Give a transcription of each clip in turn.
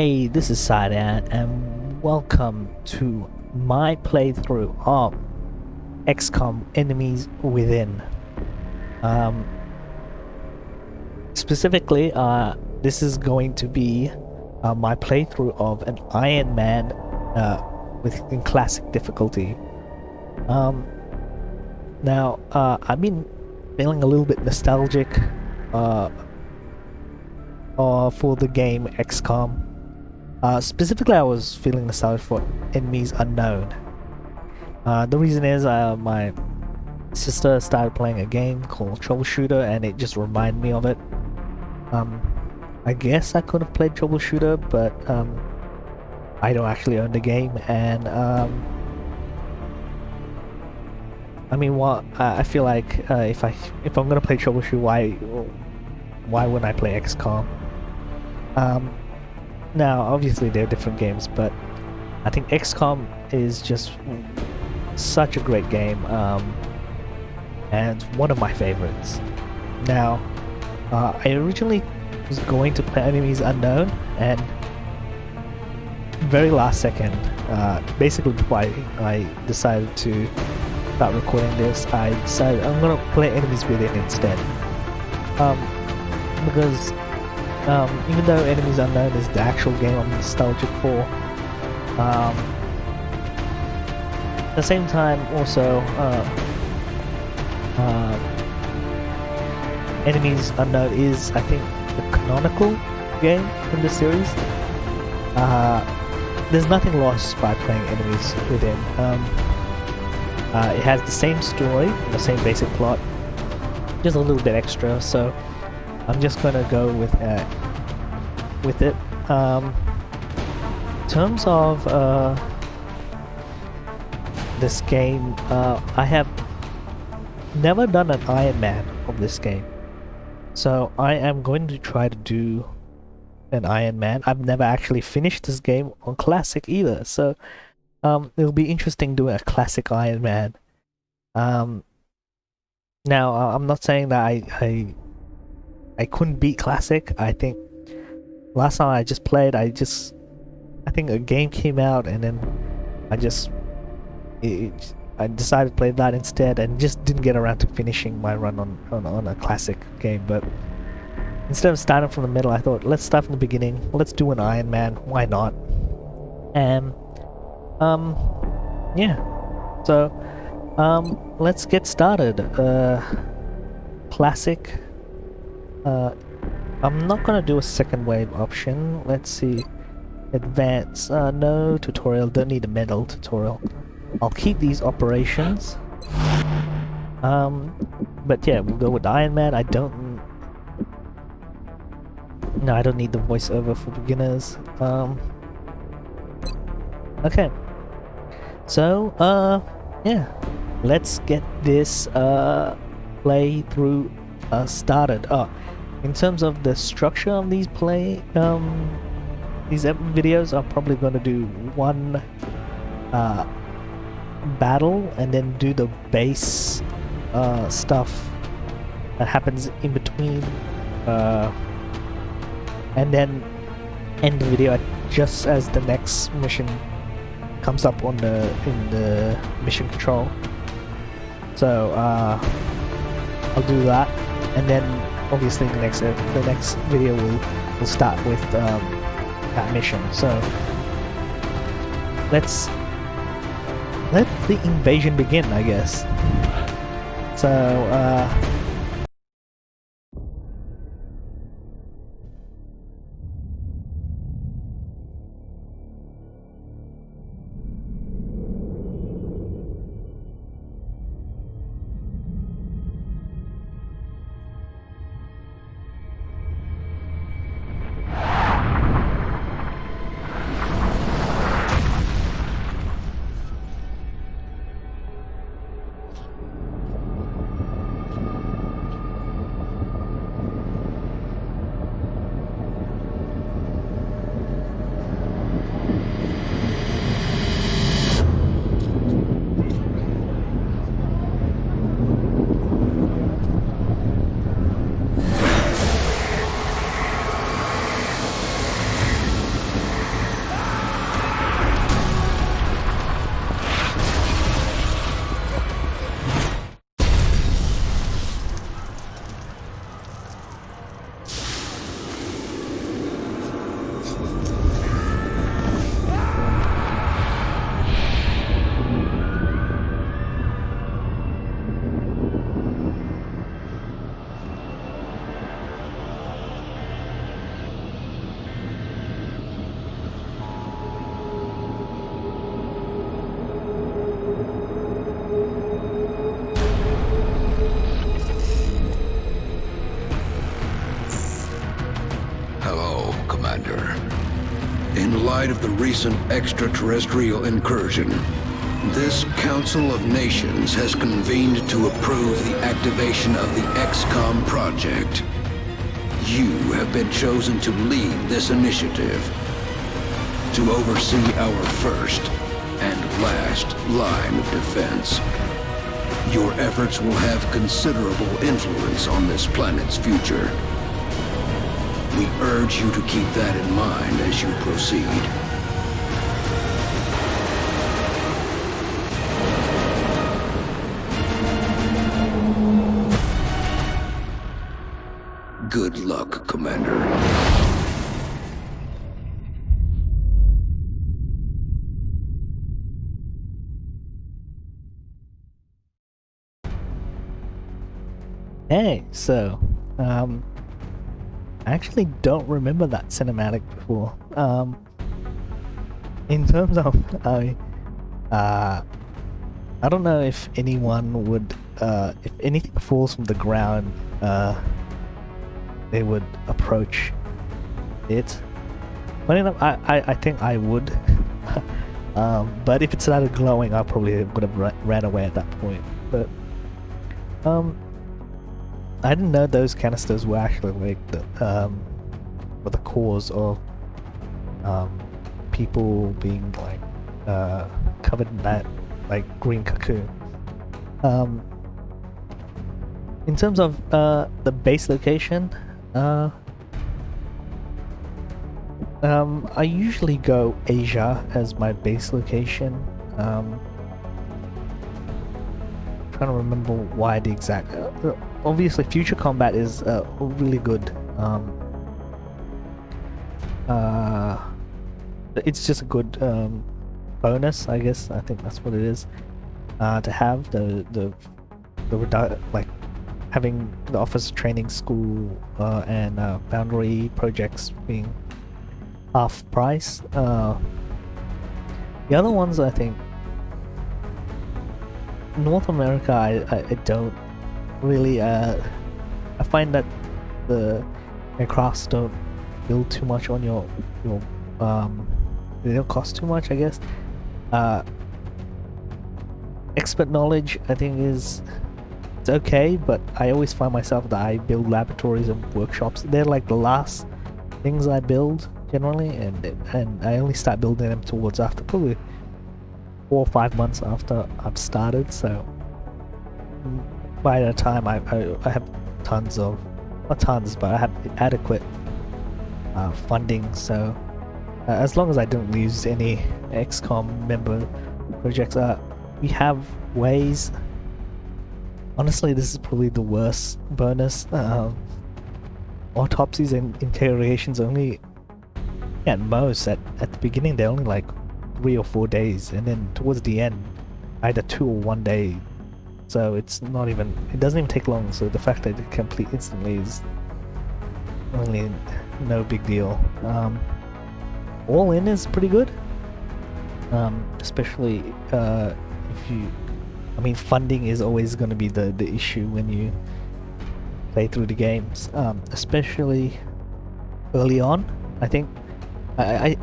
Hey, this is Sadan, and welcome to my playthrough of XCOM Enemies Within. Specifically, this is going to be my playthrough of an Ironman in classic difficulty. Now, I've been feeling a little bit nostalgic for the game XCOM. Specifically, I was feeling nostalgic for Enemies Unknown. The reason is my sister started playing a game called Troubleshooter, and it just reminded me of it. I guess I could have played Troubleshooter, but I don't actually own the game, and I mean, I feel like if I'm gonna play Troubleshooter, why wouldn't I play XCOM? Now, obviously, they're different games, but I think XCOM is just such a great game, and one of my favorites. Now, I originally was going to play Enemies Unknown, and very last second, basically before I decided to start recording this, I decided I'm gonna play Enemies Within instead, because even though Enemies Unknown is the actual game I'm nostalgic for, at the same time also Enemies Unknown is, I think, the canonical game in the series. There's nothing lost by playing Enemies Within. It has the same story, the same basic plot, just a little bit extra, so I'm just gonna go with it. In terms of this game, I have never done an Ironman of this game, so I am going to try to do an Ironman. I've never actually finished this game on Classic either, so it'll be interesting doing a Classic Ironman. Now, I'm not saying that I couldn't beat Classic. I think last time I just played, I think a game came out, and then I decided to play that instead, and just didn't get around to finishing my run on a Classic game. But instead of starting from the middle, I thought, let's start from the beginning. Let's do an Ironman. Why not? And yeah. So let's get started. Classic. I'm not gonna do a second wave option. Let's see. Advance. No tutorial. Don't need a medal tutorial. I'll keep these operations. But yeah, we'll go with Ironman. I don't need the voiceover for beginners. Okay. So, yeah. Let's get this playthrough started. In terms of the structure of these videos, I'm probably going to do one battle and then do the base stuff that happens in between, and then end the video just as the next mission comes up in the mission control. So I'll do that, and then obviously the next video will start with that mission. So let the invasion begin, I guess. So Commander. In light of the recent extraterrestrial incursion, this Council of Nations has convened to approve the activation of the XCOM project. You have been chosen to lead this initiative, to oversee our first and last line of defense. Your efforts will have considerable influence on this planet's future. We urge you to keep that in mind as you proceed. Good luck, Commander. Hey, so, I actually don't remember that cinematic before. In terms of, I don't know if anyone would, if anything falls from the ground, they would approach it. Funny enough, I think I would. But if it started glowing, I probably would have ran away at that point. But, I didn't know those canisters were actually like were the cause of people being like covered in that like green cocoon. In terms of the base location, I usually go Asia as my base location. Trying to remember why the exact. Obviously, future combat is really good. It's just a good bonus, I guess. I think that's what it is. To have the like having the officer training school and foundry projects being half price. The other ones, I think, North America, I don't really. I find that the aircrafts don't build too much on your they don't cost too much, I guess. Expert knowledge, I think, it's okay, but I always find myself that I build laboratories and workshops. They're like the last things I build generally, and I only start building them towards after probably 4 or 5 months after I've started. So by the time I have tons of, not tons, but I have adequate funding. So as long as I don't lose any XCOM member projects, we have ways. Honestly, this is probably the worst bonus. Autopsies and interrogations only, at most, at the beginning, they're only like 3 or 4 days, and then towards the end, either 2 or 1 day. So it's not even, it doesn't even take long. So the fact that it complete instantly is really no big deal. All in is pretty good, especially if you, I mean, funding is always going to be the issue when you play through the games, especially early on. I think I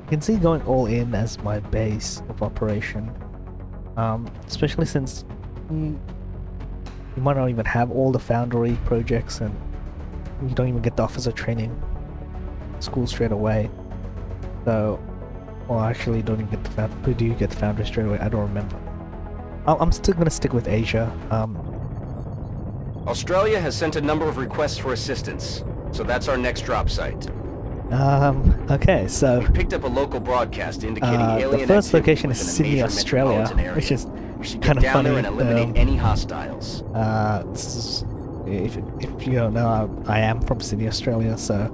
can see going all in as my base of operation, especially since you might not even have all the foundry projects, and you don't even get the officer training school straight away. So, well, actually, don't even get the foundry. Do you get the foundry straight away? I don't remember. I'm still gonna stick with Asia. Australia has sent a number of requests for assistance, so that's our next drop site. Okay, so We picked up a local broadcast indicating alien the first activity location is within a Sydney, major Australia, metropolitan area. which is We should kind get of down funny. there and eliminate any hostiles. This is, if you don't know, I am from Sydney, Australia. So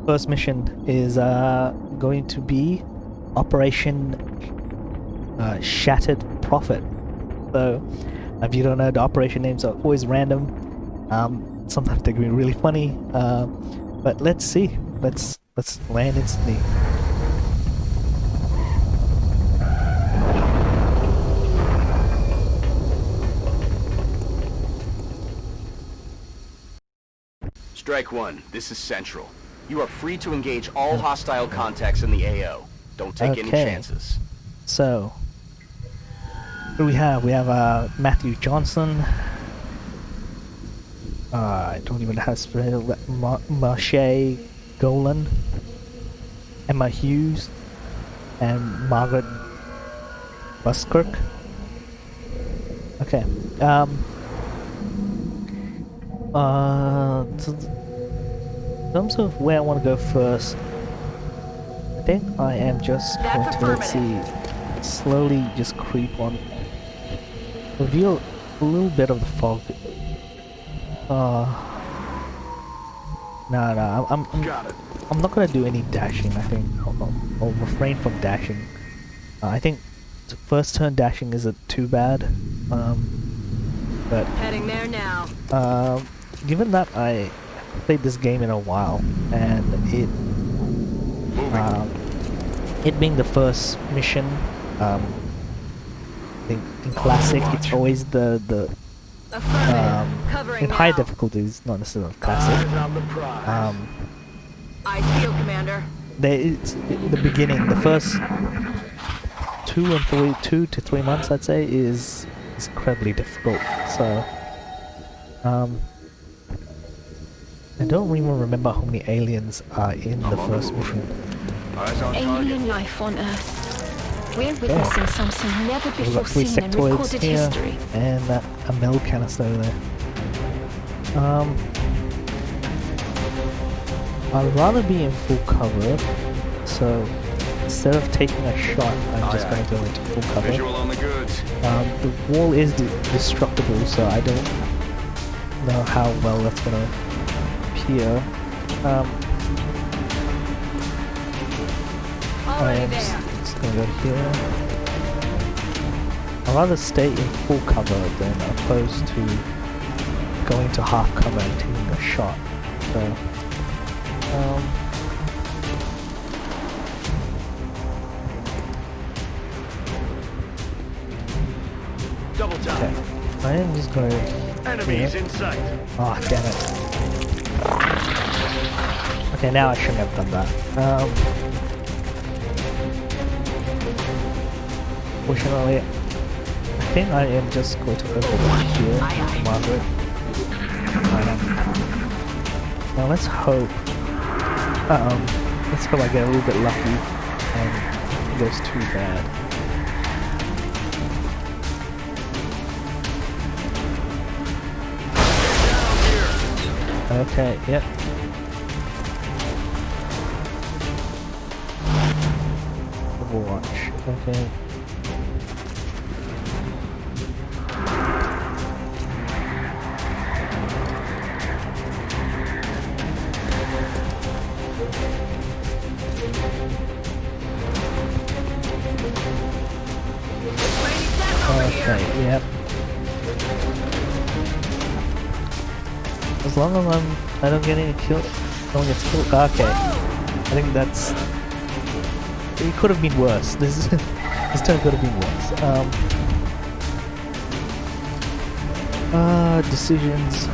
first mission is going to be Operation Shattered Prophet. So if you don't know, the operation names are always random. Sometimes they can be really funny. But let's see. Let's land instantly. Strike one, this is Central. You are free to engage all hostile contacts in the AO. Don't take any Okay. chances. So, who do we have? We have Matthew Johnson. I don't even have to Marche Golan, Emma Hughes, and Margaret Buskirk. Okay. In terms of where I want to go first, I think I am just going to, let's see, slowly just creep on, reveal a little bit of the fog. No, I'm not gonna do any dashing. I think I'll refrain from dashing. I think the first turn dashing isn't too bad. But Heading there now. Given that I played this game in a while, and it being the first mission, I think in classic it's always the in high difficulties, not necessarily classic. I feel, Commander. It's the beginning, the first 2 to 3 months, I'd say, is incredibly difficult. So, I don't even remember how many aliens are in the first mission. Alien life on Earth. We're witnessing something never We've got before 3 seen in sectoids recorded here, history. and a mill canister there. I'd rather be in full cover, so instead of taking a shot, I'm just going to go into full cover. Visual on the goods. The wall is destructible, so I don't know how well that's going to appear. I'm just going to go here. I'd rather stay in full cover than opposed to going to half cover and taking a shot. So, Double time. okay. I am just going to... Enemies in sight. Oh, damn it. Okay, now I shouldn't have done that. Fortunately, I think I am just going to overwatch here, Margaret. Now let's hope I get a little bit lucky and it goes too bad. Okay, yep. Overwatch, okay. Okay, yep. As long as I don't get any kill, no one gets killed. Okay, I think that's. It could have been worse. This turn could have been worse. Decisions.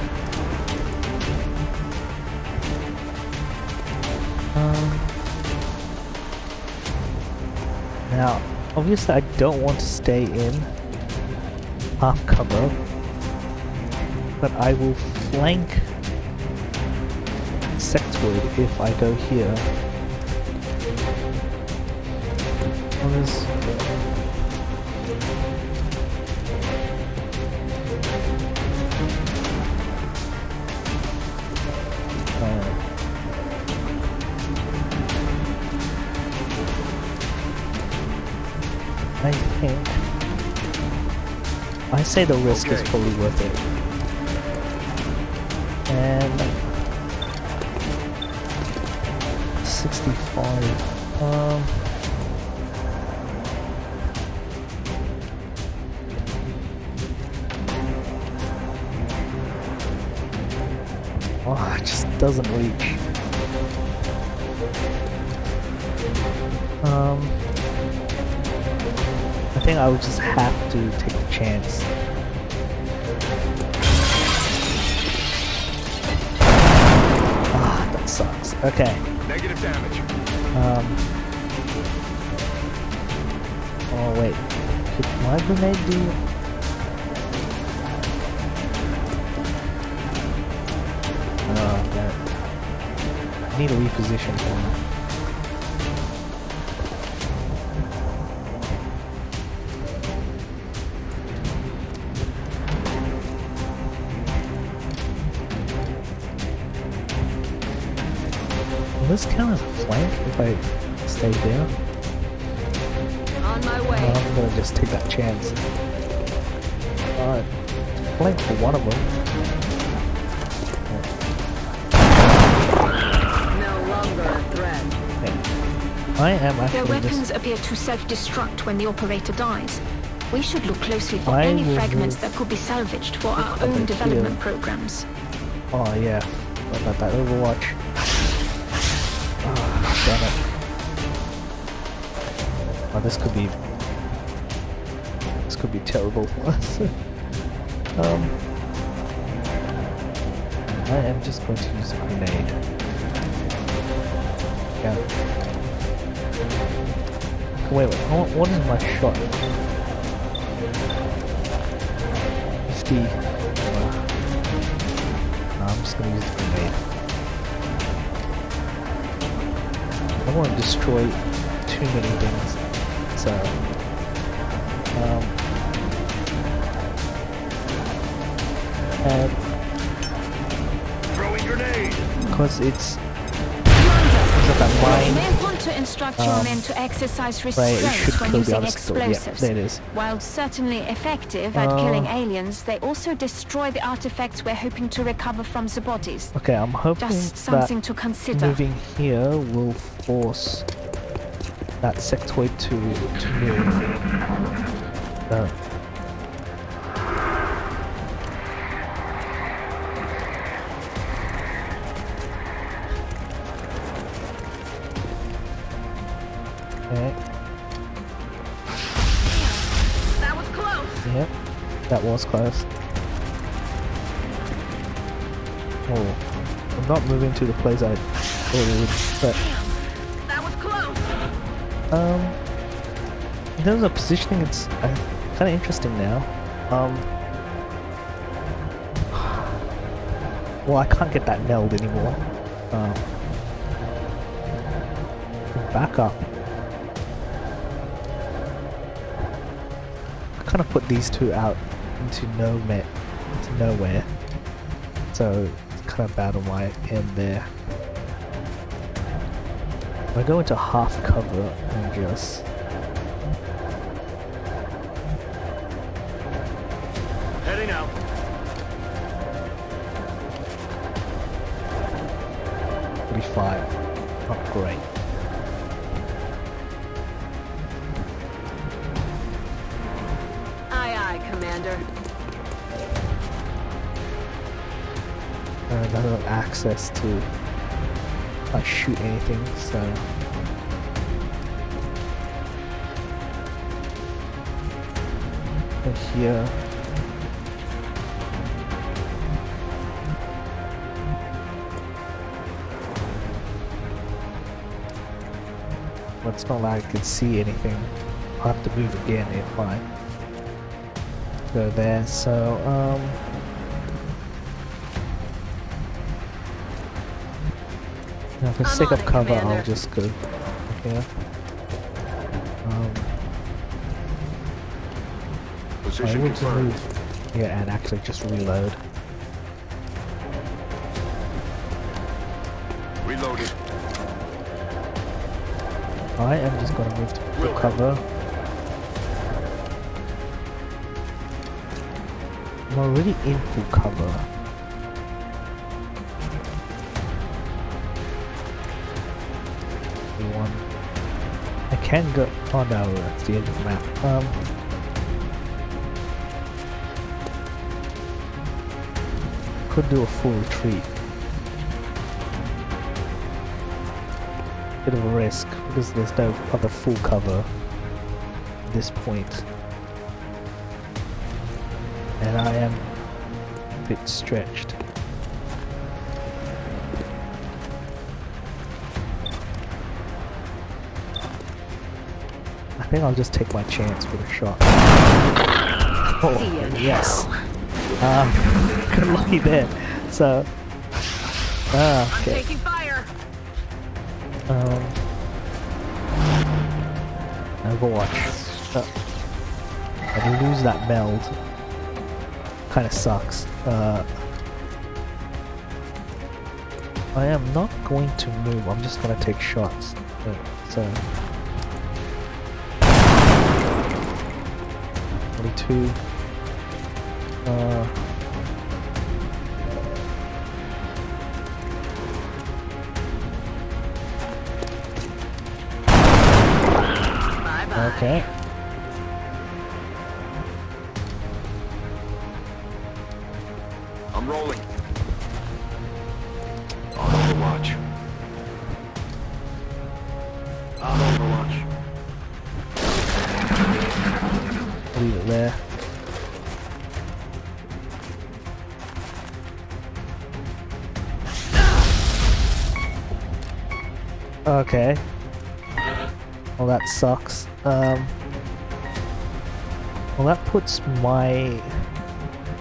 Now, obviously, I don't want to stay in half cover, but I will flank sectoid if I go here. What is... I think... I say the risk is probably worth it. And... 65... Oh, it just doesn't reach. I think I would just have to take the chance. Okay. Negative damage. Oh wait. Could my grenade do? Oh no. I need a reposition for me. Will this count as a flank if I stay there? On my way. I'm gonna just take that chance. Alright. Flank for one of them. No longer a threat. Okay. I am Their actually weapons just... appear to self-destruct when the operator dies. We should look closely for I any will fragments move that could be salvaged for our over own here. development programs. Oh yeah. What about that Overwatch? Oh, damn it. Oh, this could be... This could be terrible for us. I am just going to use a grenade. Yeah. Wait, what is my shot? 50. No, I'm just gonna use the grenade. I don't want to destroy too many things, so and Throwing grenade. because it's that You mine, may want to instruct your men to exercise right, it restraint should when kill the using other stuff. Yeah, explosives. there it is. While certainly effective at killing aliens, they also destroy the artifacts we're hoping to recover from the bodies. Okay, I'm hoping Just that something to consider. moving here will force that sectoid to move. Okay. That was close. Yep, that was close. Oh, I'm not moving to the place I thought it would, but That was close. in terms of positioning, it's kind of interesting now. Well, I can't get that nailed anymore. Back up. I kind of put these two out into nowhere. So it's kind of bad on my end there. I go into half cover and just Heading out. 45. Not great. Aye, aye, Commander. And I don't have access to like shoot anything, so and here. But it's not like I can see anything. I'll have to move again if I go there, so now for the I'm sake on of it, cover, Commander. I'll just go here. I Position want to confirmed. move here and actually just reload. Reloaded. I am just going to move to full Will. cover. I'm already in full cover. One. I can go. Oh no, that's the edge of the map. Could do a full retreat. Bit of a risk because there's no other full cover at this point. And I am a bit stretched. think I'll just take my chance with a shot. See Oh, ya in yes. Got lucky there. So, I'm okay. taking fire. Overwatch. And we lose that meld. Kind of sucks. I am not going to move. I'm just going to take shots. So 22. Bye-bye. Okay. I'm rolling. On Overwatch. On Overwatch. Leave it there. Okay. Well, that sucks. Well, that puts my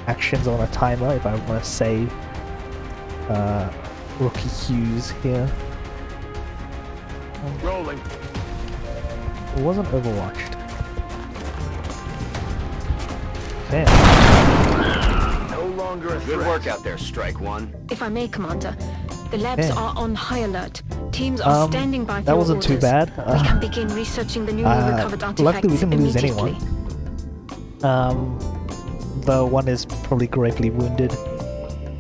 actions on a timer if I want to save Rookie Hughes here. Rolling. It wasn't overwatched. Damn. No longer a threat. Good work out there, Strike One. If I may, Commander, the labs Okay. are on high alert. Teams are standing by for that your wasn't too orders. bad. We can begin researching the newly recovered artifacts Luckily we didn't lose immediately. anyone. The one is probably gravely wounded.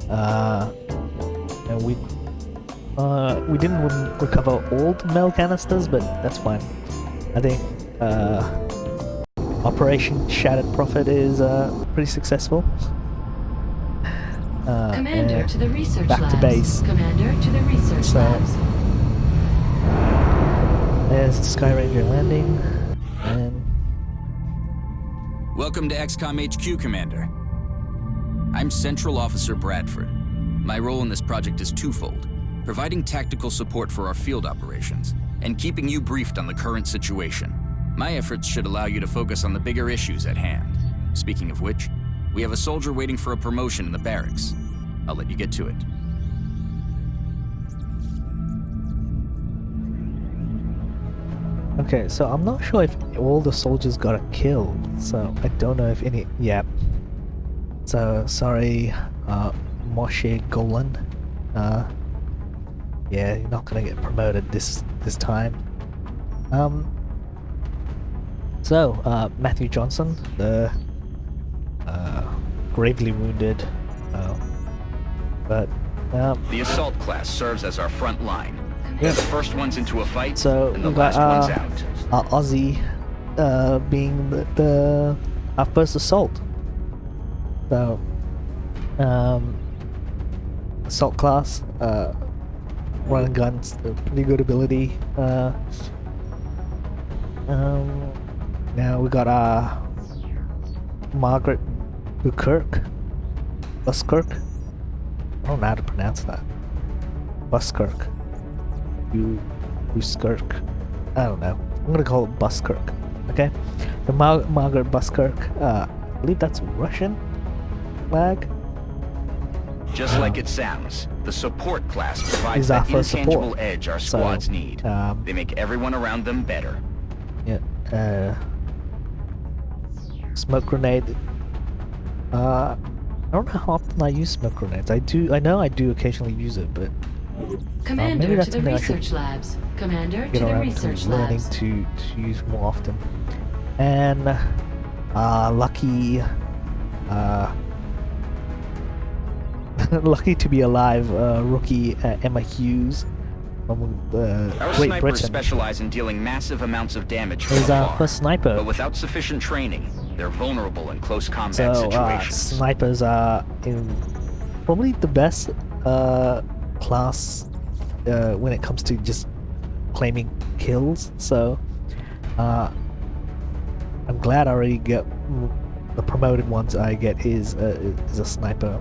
And we didn't recover all the mail canisters, but that's fine. I think Operation Shattered Prophet is pretty successful. Commander and to the research back labs. to base. Commander to the research So- labs. There's the Sky Ranger landing, and Welcome to XCOM HQ, Commander. I'm Central Officer Bradford. My role in this project is twofold: providing tactical support for our field operations, and keeping you briefed on the current situation. My efforts should allow you to focus on the bigger issues at hand. Speaking of which, we have a soldier waiting for a promotion in the barracks. I'll let you get to it. okay, so I'm not sure if all the soldiers got a kill, so I don't know if any. Yeah. So sorry, Moshe Golan. Yeah, you're not gonna get promoted this time. So Matthew Johnson, the gravely wounded, but The assault class serves as our front line. Yeah. They're the first ones into a fight, so and the we got last ones out. Aussie being the our first assault. So assault class, running guns, pretty good ability. Now we got Margaret Buskirk. I don't know how to pronounce that. Buskirk. Buskirk. I don't know. I'm gonna call it Buskirk. Okay. The Margaret Buskirk. I believe that's Russian flag. Just like it sounds, the support class provides Is our that first intangible support. edge our So, squads need. They make everyone around them better. Yeah. Smoke grenade. I don't know how often I use smoke grenades. I know I do occasionally use it, but Commander maybe that's to the something I should research labs. Commander get to the around research to learning labs. to use more often. And lucky lucky to be alive, rookie Emma Hughes from Our Great snipers Britain specialize in dealing massive amounts of damage from is our afar. first sniper. But without sufficient training, they're vulnerable in close combat So situations. snipers are in probably the best class when it comes to just claiming kills. So I'm glad I already get the promoted ones I get is a sniper.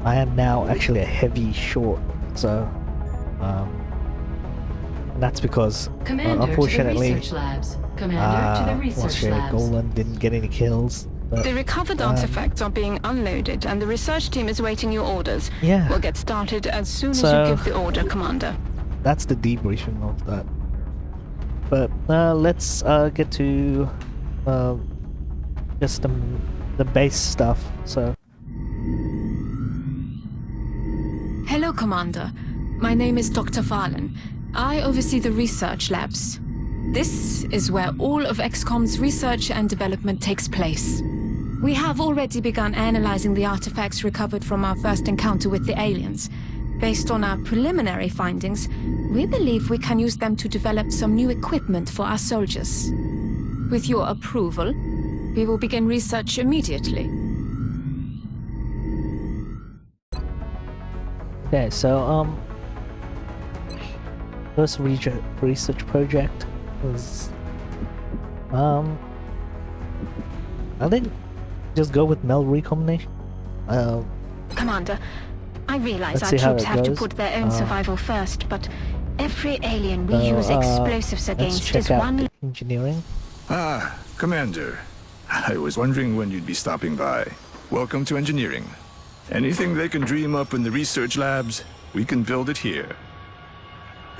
I am now actually a heavy short, so And that's because, Commander unfortunately, to the research labs. Commander to the research labs. Golan didn't get any kills. But, The recovered artifacts are being unloaded, and the research team is waiting your orders. Yeah. We'll get started as soon as So- you give the order, Commander. that's the debriefing of that. But let's get to just the base stuff. So, Hello, Commander. My name is Dr. Valen. I oversee the research labs. This is where all of XCOM's research and development takes place. We have already begun analyzing the artifacts recovered from our first encounter with the aliens. Based on our preliminary findings, we believe we can use them to develop some new equipment for our soldiers. With your approval, we will begin research immediately. okay, so first research project was I think just go with Mel recombination. Commander, I realize Let's our see how troops it have to goes. put their own survival first, but every alien we use explosives let's against check is out one. the engineering. Ah, Commander. I was wondering when you'd be stopping by. Welcome to engineering. Anything they can dream up in the research labs, we can build it here.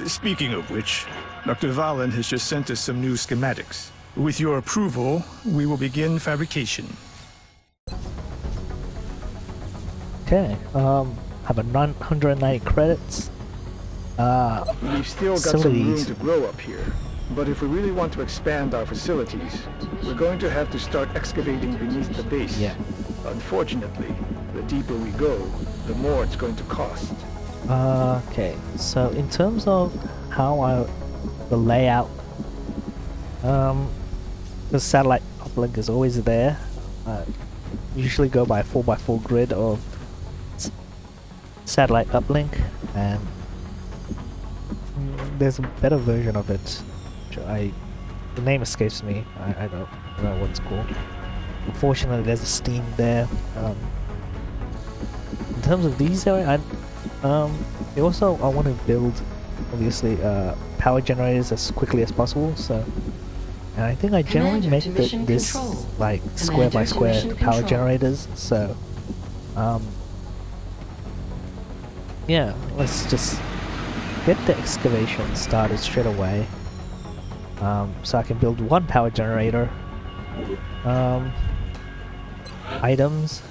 Speaking of which, Dr. Valen has just sent us some new schematics. With your approval, we will begin fabrication. Okay, have a 990 credits. We've still got some room facilities. to grow up here. But if we really want to expand our facilities, we're going to have to start excavating beneath the base. Yeah. Unfortunately, the deeper we go, the more it's going to cost. Okay, so in terms of how the layout, the satellite uplink is always there. Usually go by a 4x4 grid of satellite uplink, and there's a better version of it. Which the name escapes me. I don't know what it's called. Unfortunately, there's a Steam there. In terms of these areas, I want to build, obviously, power generators as quickly as possible. So, and I think I generally Commander make to mission this control. like square by Commander to square mission power control. generators. So, yeah, let's just get the excavation started straight away. So I can build one power generator. Items.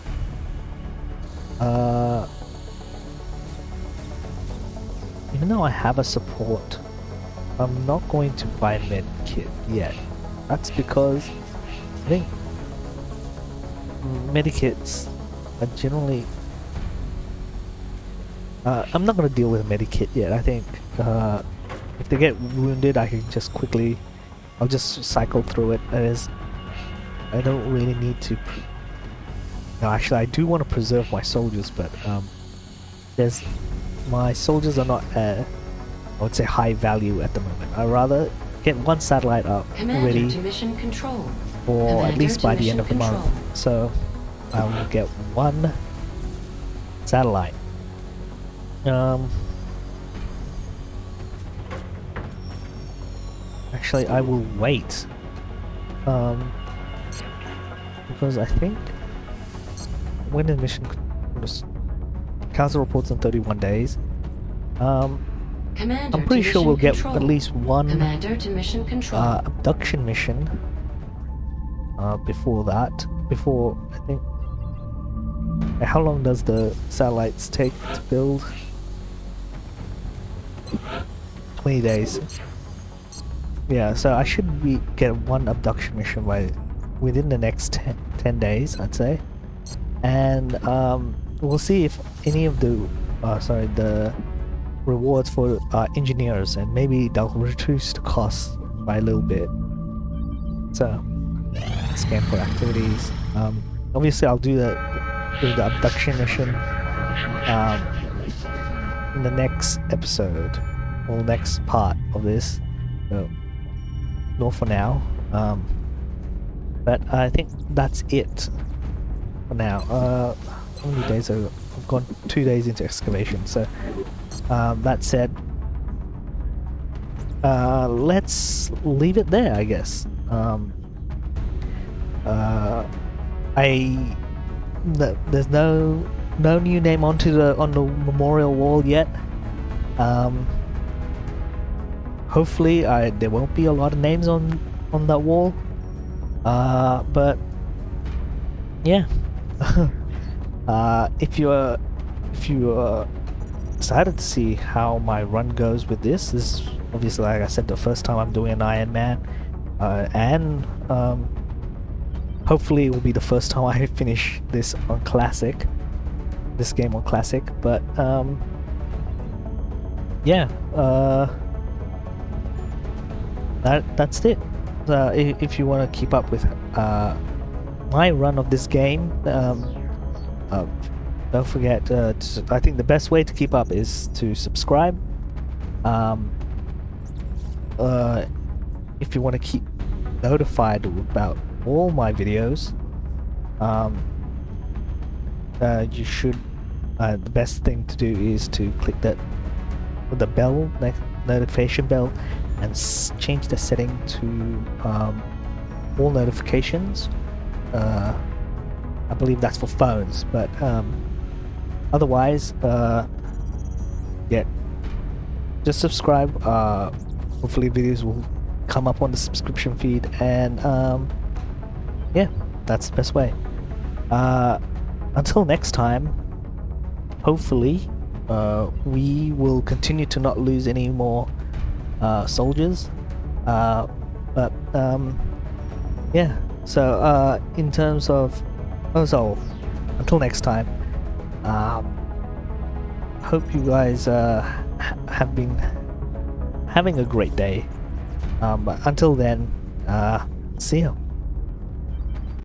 Even though I have a support, I'm not going to buy med kit yet. That's because I think medikits are generally. I'm not gonna deal with a medikit yet. I think if they get wounded, I can just quickly. I'll just cycle through it. I don't really need to. No, actually, I do want to preserve my soldiers, but my soldiers are not, I would say, high value at the moment. I'd rather get one satellite up Commander ready to mission control. for at Commander least to by the end mission of the month. control. So I will get one satellite. Actually, I will wait. Because I think when the mission council reports in 31 days. Commander I'm pretty to sure we'll mission get control. at least one Commander to mission control. abduction mission before that. Before, I think. How long does the satellites take to build? 20 days. Yeah, so I should get one abduction mission within the next 10 days, I'd say. And we'll see if any of the rewards for engineers, and maybe they'll reduce the cost by a little bit. So scan for activities. Obviously, I'll do the abduction mission in the next episode or next part of this. So not for now. But I think that's it for now. How many days I've gone 2 days into excavation, so that said, let's leave it there, I guess. There's no new name on the memorial wall yet. Hopefully, there won't be a lot of names on that wall. But yeah, if you are excited to see how my run goes with this is obviously, like I said, the first time I'm doing an Ironman, and hopefully it will be the first time I finish this on Classic. This game on Classic, but yeah, that's it. If you want to keep up with my run of this game, don't forget. I think the best way to keep up is to subscribe. If you want to keep notified about all my videos, you should. The best thing to do is to click the bell, notification bell, and change the setting to all notifications. I believe that's for phones, but otherwise, yeah, just subscribe. Hopefully videos will come up on the subscription feed, and yeah, that's the best way. Until next time, hopefully we will continue to not lose any more soldiers, but yeah, so in terms of until next time, hope you guys have been having a great day, but until then, see ya.